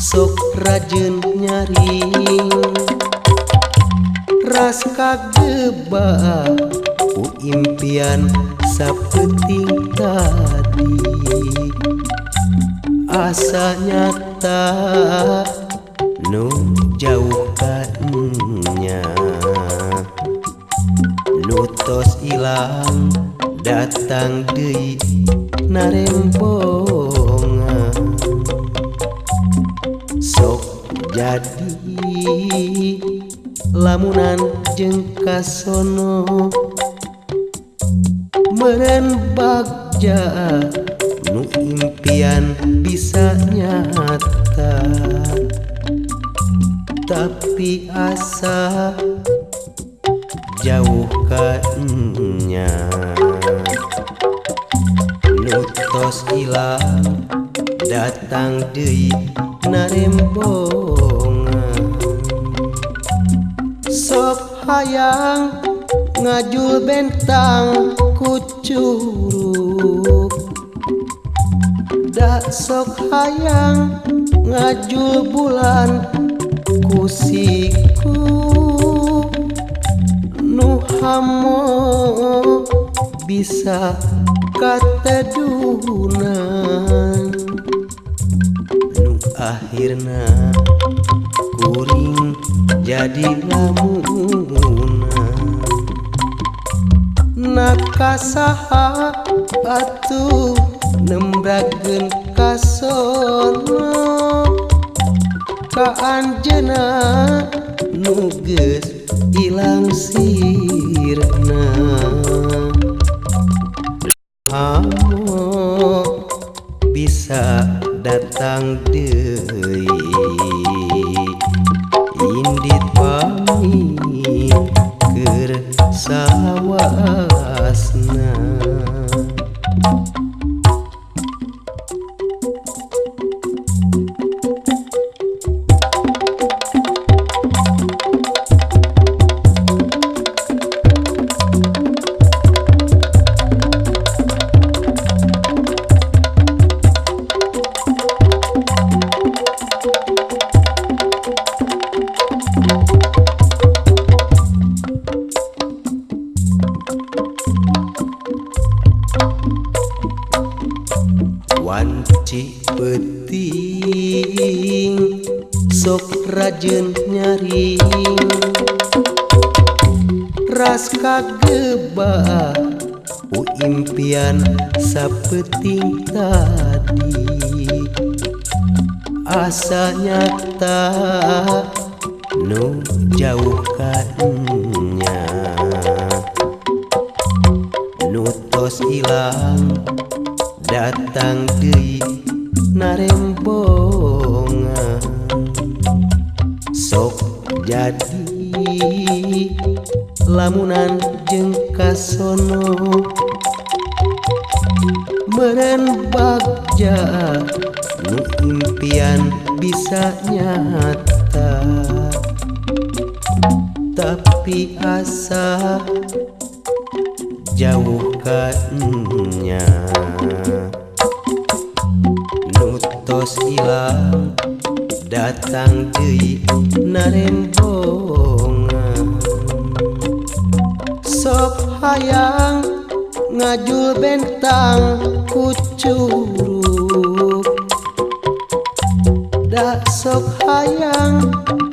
sok rajin nyaring ras kageba ku impian sapeting tadi asa nyata nu jauh kanya nu tos ilang datang deui narembongan sok jadi lamunan jeung kasono meureun bagja nu impian bisa nyata tapi asa jauh kanya nu tos ilang datang deui narembongan sok hayang ngajul bentang ku curug da sok hayang ngajul bulan ku siku nu hamo bisa katedunan nu akhirna kuring jadi lamunan nakasaha atuh nembrageun kasono ka anjeunna nu geus ilang sirna hamo bisa datang deui indit pamit keur sawasna wanci peuting sok rajin nyaring ras kageba ku impian sapeting tadi asa nyata nu jauh kanya nu tos ilang datang deui narembongan sok jadi lamunan jeung kasono meureun bagja nu impian bisa nyata tapi asa jauh kanya nu tos ilang datang deui narembongan sok hayang ngajul bentang ku curug da sok hayang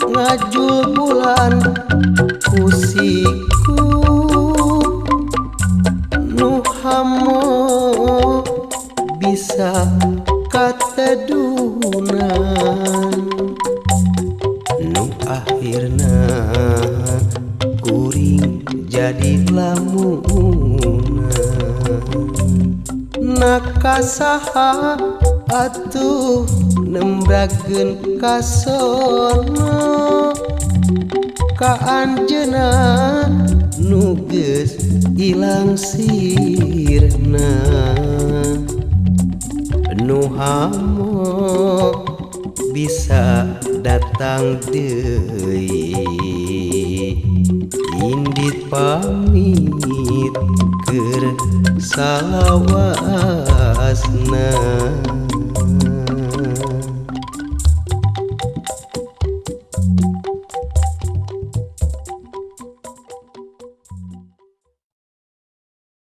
ngajul bulan ku siku nu hamo bisa katedunan nu akhirna kuring jadi lamunan nakasaha atuh nembrageun kasono ka anjeunna nu geus ilang sirna nu hamo bisa datang deui indit pamit keur salawasna